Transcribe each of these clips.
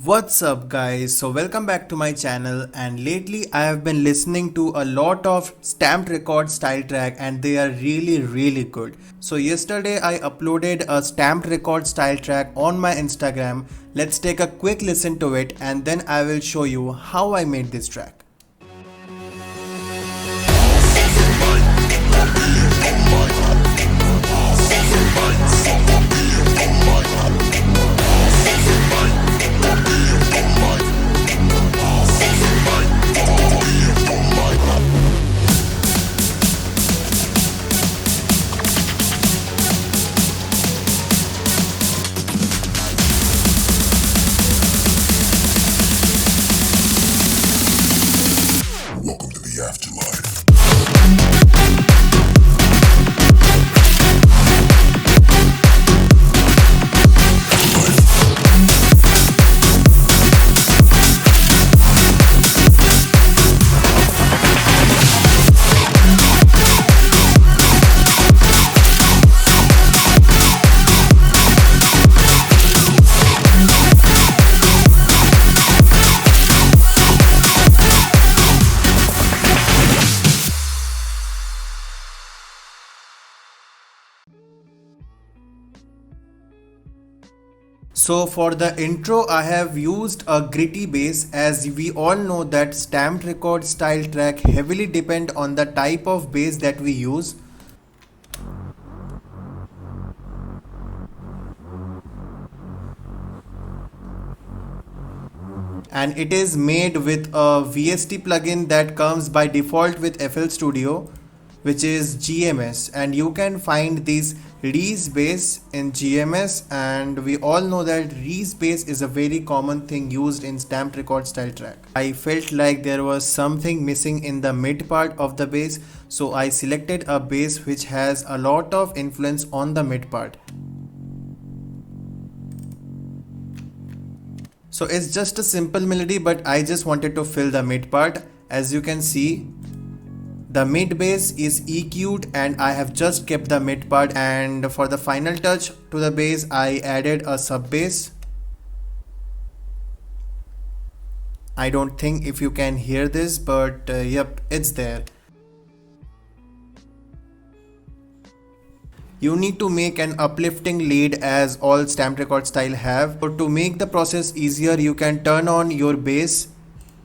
What's up guys, so welcome back to my channel, and lately I have been listening to a lot of stamped record style track and they are really good. So yesterday I uploaded a stamped record style track on my Instagram. Let's take a quick listen to it and then I will show you how I made this track. Welcome to the afterlife. So for the intro I have used a gritty bass, as we all know that stamped record style track heavily depend on the type of bass that we use. And it is made with a VST plugin that comes by default with FL Studio, which is GMS, and you can find these Reese bass in GMS, and we all know that Reese bass is a very common thing used in stamped record style track. I felt like there was something missing in the mid part of the bass, so I selected a bass which has a lot of influence on the mid part. So it's just a simple melody, but I just wanted to fill the mid part. As you can see, the mid bass is EQ'd and I have just kept the mid part, and for the final touch to the bass I added a sub bass. I don't think if you can hear this, but yep, it's there. You need to make an uplifting lead, as all stamped record style have. So to make the process easier, you can turn on your bass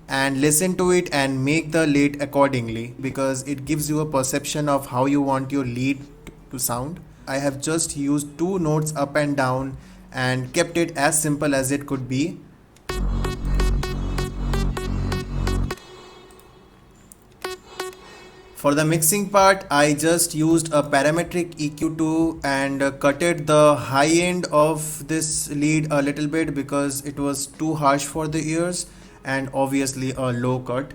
and listen to it and make the lead accordingly, because it gives you a perception of how you want your lead to sound. I have just used two notes up and down and kept it as simple as it could be. For the mixing part, I just used a parametric EQ2 and cutted the high end of this lead a little bit because it was too harsh for the ears, and obviously a low cut.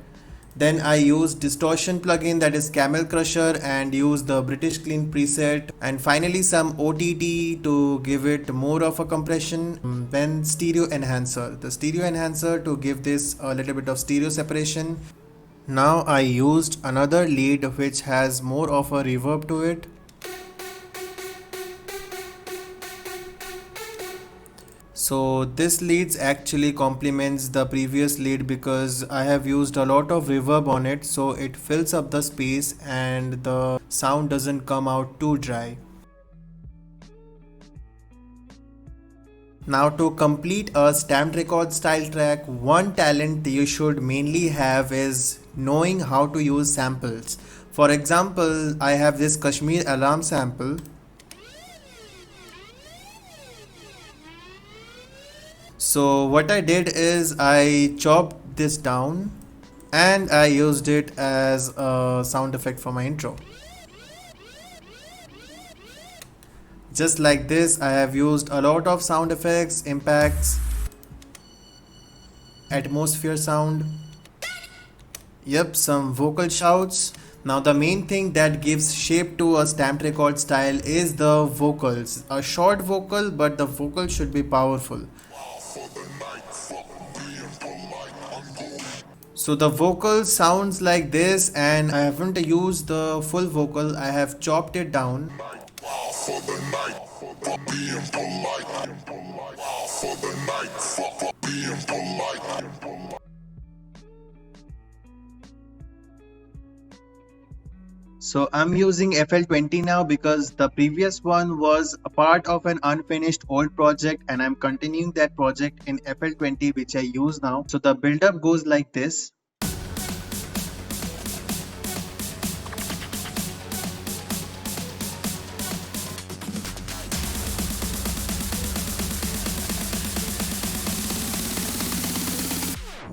Then I used distortion plugin, that is Camel Crusher, and used the British Clean preset, and finally some OTT to give it more of a compression. Then stereo enhancer, the stereo enhancer to give this a little bit of stereo separation. Now I used another lead which has more of a reverb to it. So this lead actually complements the previous lead because I have used a lot of reverb on it, so it fills up the space and the sound doesn't come out too dry. Now to complete a stamped record style track, one talent you should mainly have is knowing how to use samples. For example, I have this Kashmir alarm sample. So what I did is I chopped this down and I used it as a sound effect for my intro. Just like this, I have used a lot of sound effects, impacts, atmosphere sound, yep, some vocal shouts. Now the main thing that gives shape to a stamped record style is the vocals. A short vocal, but the vocal should be powerful. So the vocal sounds like this, and I haven't used the full vocal, I have chopped it down. For the night, for being polite, for the night, for being impolite. So I'm using FL20 now because the previous one was a part of an unfinished old project and I'm continuing that project in FL20 which I use now. So the build-up goes like this.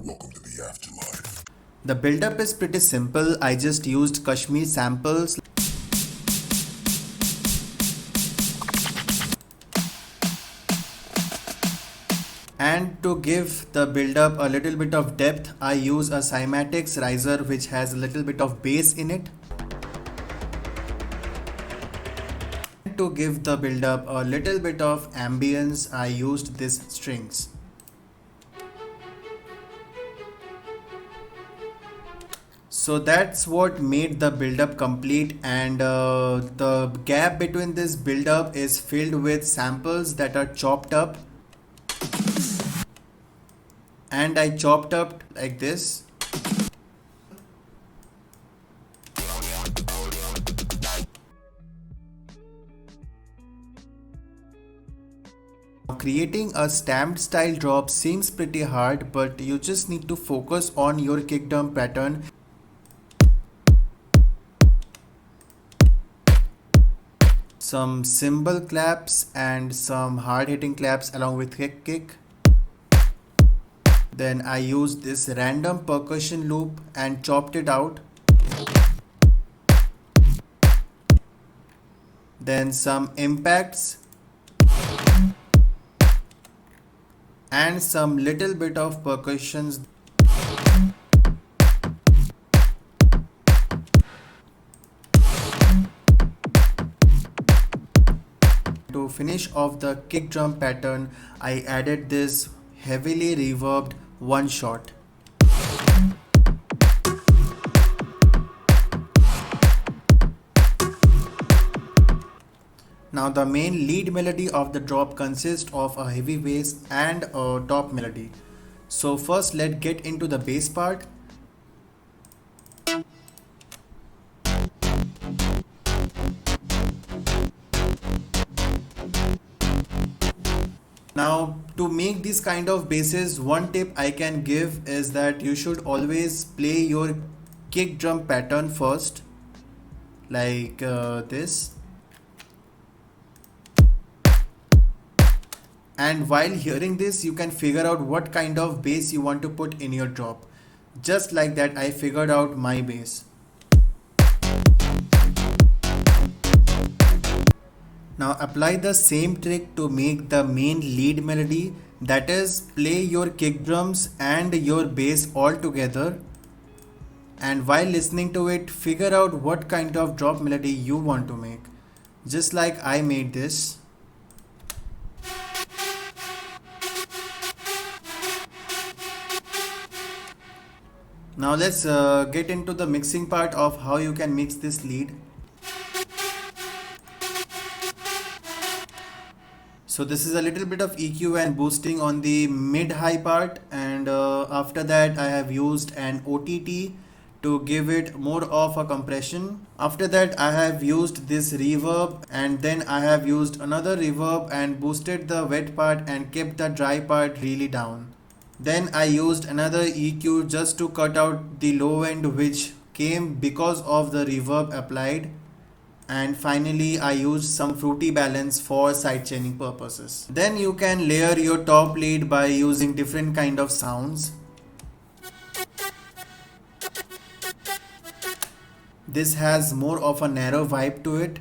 Welcome to the afterlife. The build-up is pretty simple. I just used Kashmir samples. And to give the build-up a little bit of depth, I use a cymatics riser which has a little bit of bass in it. To give the build-up a little bit of ambience, I used these strings. So that's what made the build-up complete, and the gap between this build-up is filled with samples that are chopped up. And I chopped up like this. Creating a stamped style drop seems pretty hard, but you just need to focus on your kick drum pattern. Some cymbal claps and some hard hitting claps along with kick. Then I used this random percussion loop and chopped it out. Then some impacts and some little bit of percussions. To finish off the kick drum pattern, I added this heavily reverbed one shot. Now the main lead melody of the drop consists of a heavy bass and a top melody. So first let's get into the bass part. Now to make these kind of basses, one tip I can give is that you should always play your kick drum pattern first, like this. And while hearing this, you can figure out what kind of bass you want to put in your drop. Just like that, I figured out my bass. Now apply the same trick to make the main lead melody, that is, play your kick drums and your bass all together, and while listening to it, figure out what kind of drop melody you want to make, just like I made this. Now let's get into the mixing part of how you can mix this lead. So this is a little bit of EQ and boosting on the mid-high part, and after that I have used an OTT to give it more of a compression. After that I have used this reverb, and then I have used another reverb and boosted the wet part and kept the dry part really down. Then I used another EQ just to cut out the low end which came because of the reverb applied. And finally I used some fruity balance for sidechaining purposes. Then you can layer your top lead by using different kind of sounds. This has more of a narrow vibe to it.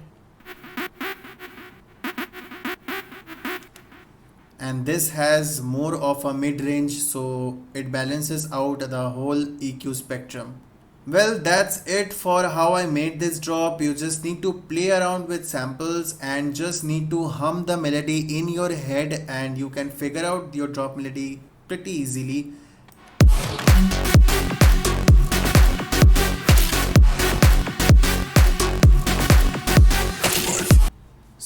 And this has more of a mid-range, so it balances out the whole EQ spectrum. Well, that's it for how I made this drop. You just need to play around with samples and just need to hum the melody in your head, and you can figure out your drop melody pretty easily.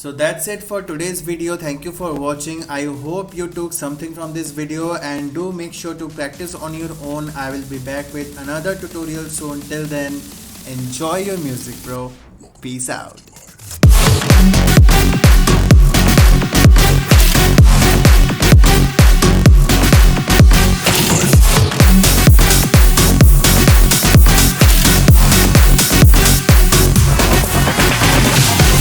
So that's it for today's video. Thank you for watching. I hope you took something from this video, and do make sure to practice on your own. I will be back with another tutorial soon. Till then, enjoy your music, bro. Peace out.